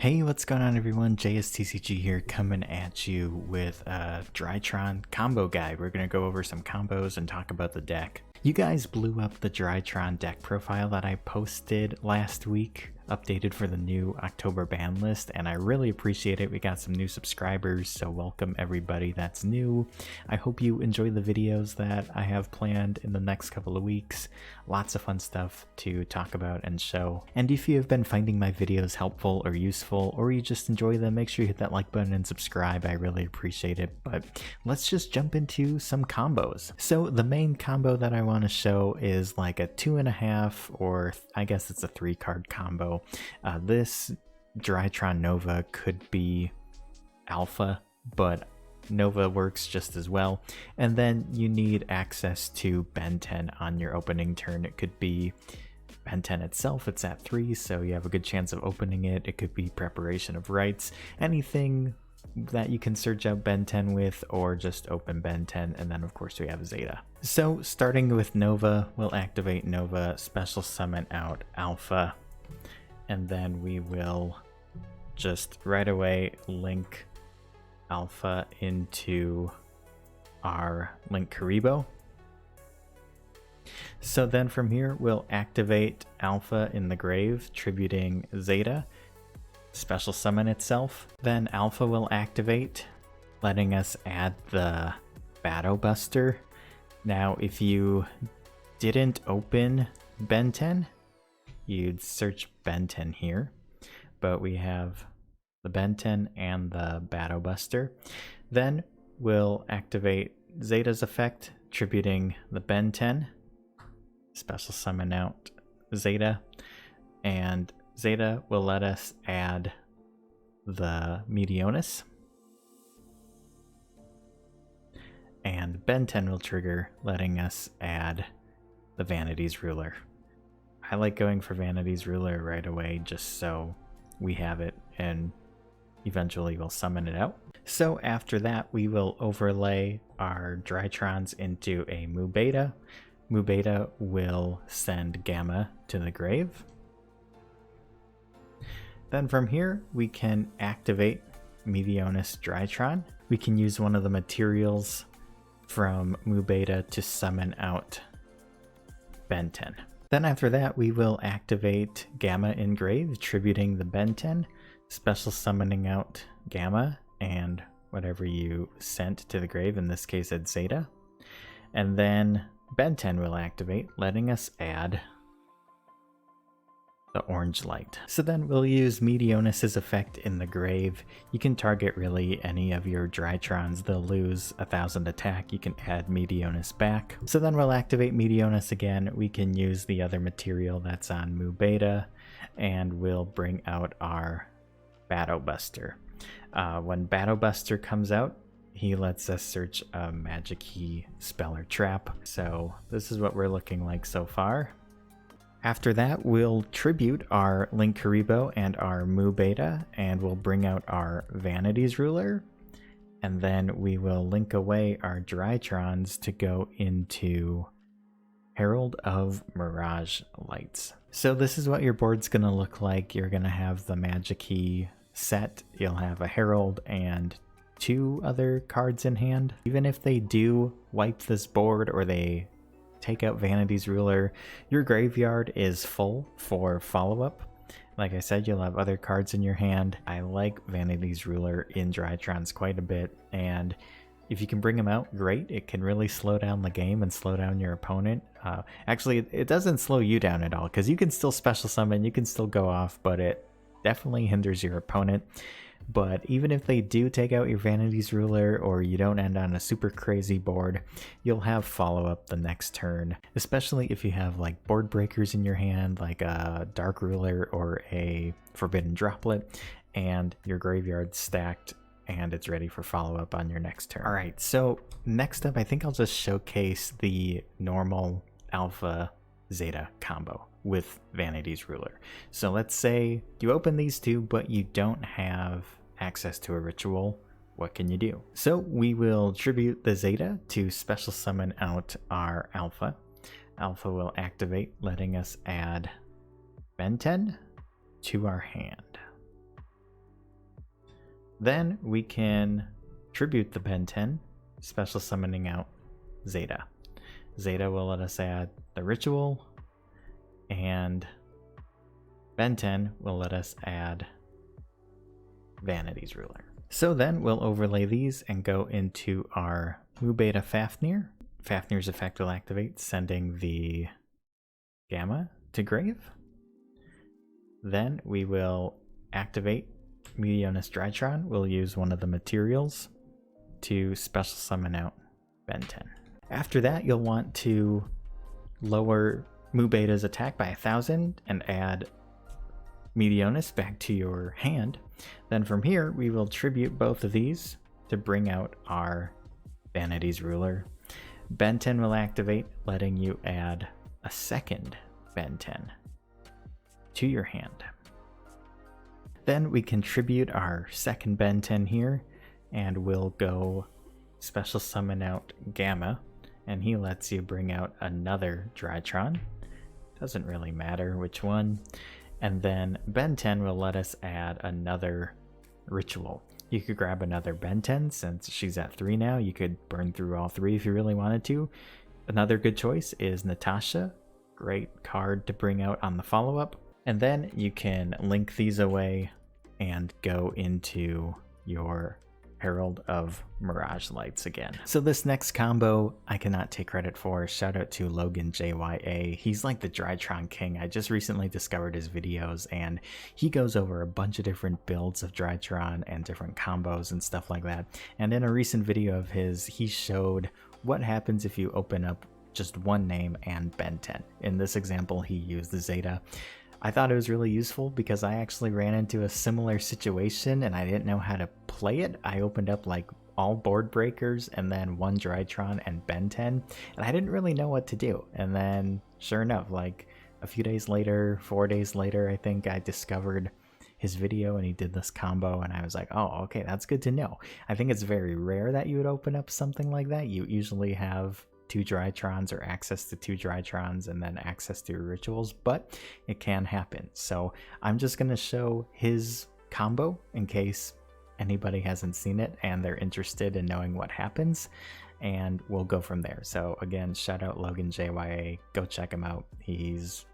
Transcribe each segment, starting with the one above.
Hey, what's going on everyone? JSTCG here coming at you with a Drytron combo guide. We're going to go over some combos and talk about the deck. You guys blew up the Drytron deck profile that I posted last week, updated for the new October ban list, and I really appreciate it. We got some new subscribers, so welcome everybody that's new. I hope you enjoy the videos that I have planned in the next couple of weeks. Lots of fun stuff to talk about and show. And if you have been finding my videos helpful or useful, or you just enjoy them, make sure you hit that like button and subscribe. I really appreciate it. But let's just jump into some combos. So the main combo that I want to show is like a 2.5, or I guess it's a 3-card combo. This Drytron Nova could be alpha, but Nova works just as well. And then you need access to Ben 10 on your opening turn. It could be Ben 10 itself, it's at 3, so you have a good chance of opening it. It could be Preparation of Rites, anything that you can search out Ben 10 with, or just open Ben 10, and then of course we have Zeta. So starting with Nova, we'll activate Nova, special summon out Alpha, and then we will just right away link Alpha into our Link Karibo. So then from here we'll activate Alpha in the grave, tributing Zeta, special summon itself. Then Alpha will activate, letting us add the Battle Buster. Now if you didn't open Ben 10, you'd search Ben 10 here, but we have the Ben 10 and the Battle Buster. Then we'll activate Zeta's effect, tributing the Ben 10, special summon out Zeta, and Zeta will let us add the Meteonis, and Ben 10 will trigger, letting us add the Vanity's Ruler. I like going for Vanity's Ruler right away just so we have it and eventually we'll summon it out. So after that we will overlay our Drytrons into a Mu Beta. Mu Beta will send Gamma to the grave. Then from here we can activate Meteonis Drytron. We can use one of the materials from Mu Beta to summon out Ben 10. Then after that we will activate Gamma in grave, tributing the Ben 10, special summoning out Gamma and whatever you sent to the grave, in this case it's Zeta. And then Ben 10 will activate, letting us add the Orange Light. So then we'll use Meteonis' effect in the grave. You can target really any of your Drytrons. They'll lose 1000 attack. You can add Meteonis back. So then we'll activate Meteonis again. We can use the other material that's on Mu Beta, and we'll bring out our Battle Buster. When Battle Buster comes out, he lets us search a magic key, spell, or trap. So this is what we're looking like so far. After that, we'll tribute our Link Karibo and our Mu Beta, and we'll bring out our Vanity's Ruler, and then we will link away our Drytrons to go into Herald of Mirage Lights. So this is what your board's going to look like. You're going to have the magic key set, you'll have a Herald and 2 other cards in hand. Even if they do wipe this board or they take out Vanity's Ruler, your graveyard is full for follow-up. Like I said, you'll have other cards in your hand. I like Vanity's Ruler in Drytrons quite a bit, and if you can bring them out, great. It can really slow down the game and slow down your opponent. Actually, it doesn't slow you down at all, because you can still special summon, you can still go off, but it definitely hinders your opponent. But even if they do take out your Vanity's Ruler, or you don't end on a super crazy board, you'll have follow-up the next turn, especially if you have like board breakers in your hand, like a Dark Ruler or a Forbidden Droplet, and your graveyard's stacked and it's ready for follow-up on your next turn. All right, so next up, I think I'll just showcase the normal Alpha Zeta combo with Vanity's Ruler. So let's say you open these two, but you don't have access to a ritual. What can you do? So we will tribute the Zeta to special summon out our Alpha. Alpha will activate, letting us add Ben 10 to our hand. Then we can tribute the Ben 10, special summoning out Zeta. Zeta will let us add the ritual, and Ben 10 will let us add Vanity's Ruler. So then we'll overlay these and go into our Mu Beta Fafnir. Fafnir's effect will activate, sending the Gamma to grave. Then we will activate Meteonus Drytron. We'll use one of the materials to special summon out Ben 10. After that, you'll want to lower Mu Beta's attack by 1,000 and add Meteonus back to your hand. Then from here, we will tribute both of these to bring out our Vanity's Ruler. Ben 10 will activate, letting you add a second Ben 10 to your hand. Then we can tribute our second Ben 10 here, and we'll go special summon out Gamma, and he lets you bring out another Drytron. Doesn't really matter which one. And then Ben 10 will let us add another ritual. You could grab another Ben 10 since she's at 3 now. You could burn through all 3 if you really wanted to. Another good choice is Natasha. Great card to bring out on the follow-up. And then you can link these away and go into your Herald of Mirage Lights again. So this next combo I cannot take credit for. Shout out to LoganJYA. He's like the Drytron king. I just recently discovered his videos and he goes over a bunch of different builds of Drytron and different combos and stuff like that. And in a recent video of his, he showed what happens if you open up just one name and Ben 10. In this example, he used the Zeta. I thought it was really useful because I actually ran into a similar situation and I didn't know how to play it. I opened up like all board breakers and then one Drytron and Ben 10, and I didn't really know what to do. And then sure enough, like a few days later, 4 days later, I think I discovered his video and he did this combo and I was like, oh, okay, that's good to know. I think it's very rare that you would open up something like that. You usually have 2 Drytrons or access to 2 Drytrons and then access to your rituals, but it can happen. So I'm just going to show his combo in case anybody hasn't seen it and they're interested in knowing what happens, and we'll go from there. So again, shout out LoganJYA, go check him out. He's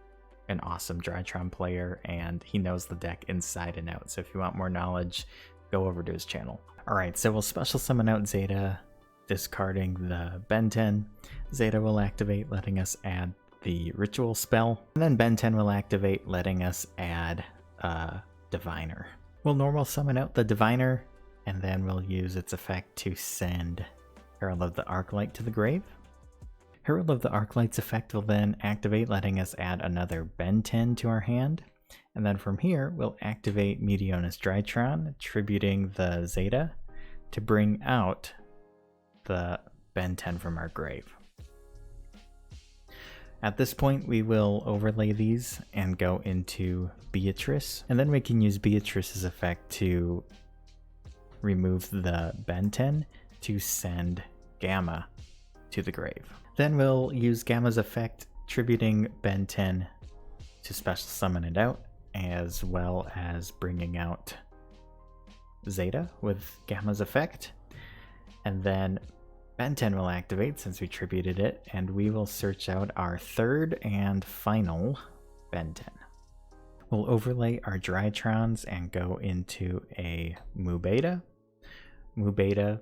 an awesome Drytron player and he knows the deck inside and out. So if you want more knowledge, go over to his channel. All right, so we'll special summon out Zeta, discarding the Ben 10. Zeta will activate, letting us add the ritual spell, and then Ben 10 will activate, letting us add a diviner. We'll normal summon out the diviner, and then we'll use its effect to send Herald of the Arclight to the grave. Herald of the Arclight's effect will then activate, letting us add another Ben 10 to our hand, and then from here we'll activate Meteonus Drytron, tributing the Zeta to bring out the Ben 10 from our grave. At this point, we will overlay these and go into Beatrice, and then we can use Beatrice's effect to remove the Ben 10 to send Gamma to the grave. Then we'll use Gamma's effect, tributing Ben 10 to special summon it out, as well as bringing out Zeta with Gamma's effect, and then Ben 10 will activate since we tributed it, and we will search out our third and final Ben 10. We'll overlay our Drytrons and go into a Mu Beta. Mu Beta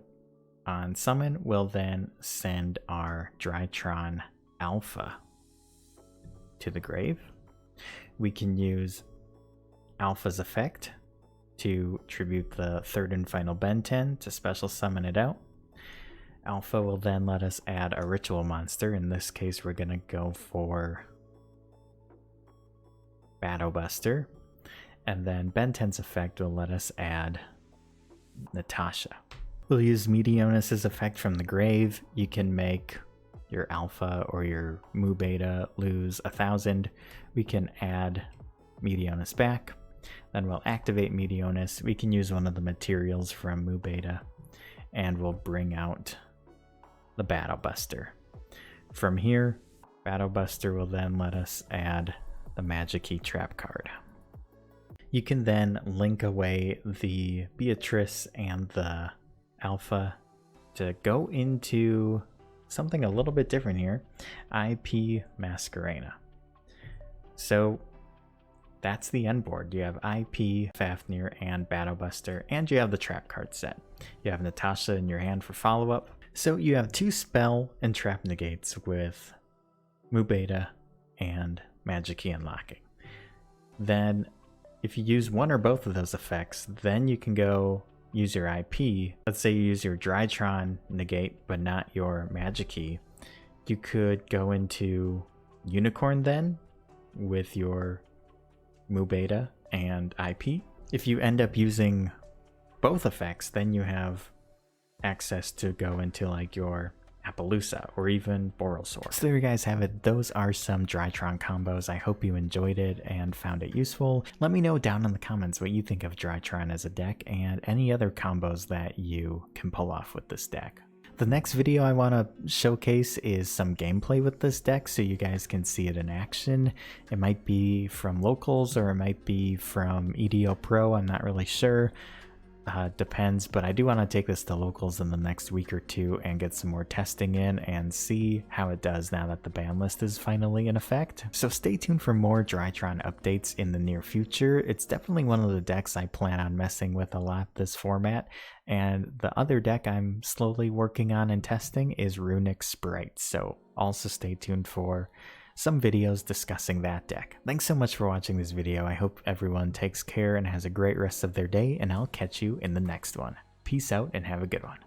on summon will then send our Drytron Alpha to the grave. We can use Alpha's effect to tribute the third and final Ben 10 to special summon it out. Alpha will then let us add a ritual monster. In this case, we're going to go for Battle Buster. And then Ben 10's effect will let us add Natasha. We'll use Meteonus' effect from the grave. You can make your Alpha or your Mu Beta lose 1,000. We can add Meteonus back. Then we'll activate Meteonus. We can use one of the materials from Mu Beta, and we'll bring out the Battle Buster. From here, Battle Buster will then let us add the Magic Key Trap card. You can then link away the Beatrice and the Alpha to go into something a little bit different here, IP Masquerena. So that's the end board. You have IP, Fafnir, and Battlebuster, and you have the trap card set. You have Natasha in your hand for follow-up. So you have 2 spell and trap negates with Mubeta and Magic Key Unlocking. Then if you use one or both of those effects, then you can go use your IP. Let's say you use your Drytron negate but not your Magic Key. You could go into Unicorn then with your Mubeta and IP. If you end up using both effects, then you have access to go into like your Appaloosa or even Borosaur. So there you guys have it. Those are some Drytron combos. I hope you enjoyed it and found it useful. Let me know down in the comments what you think of Drytron as a deck and any other combos that you can pull off with this deck. The next video I want to showcase is some gameplay with this deck so you guys can see it in action. It might be from locals or it might be from EDO Pro, I'm not really sure. Depends, but I do want to take this to locals in the next week or 2 and get some more testing in and see how it does now that the ban list is finally in effect. So stay tuned for more Drytron updates in the near future. It's definitely one of the decks I plan on messing with a lot this format, and the other deck I'm slowly working on and testing is Runic Sprite, so also stay tuned for some videos discussing that deck. Thanks so much for watching this video. I hope everyone takes care and has a great rest of their day, and I'll catch you in the next one. Peace out and have a good one.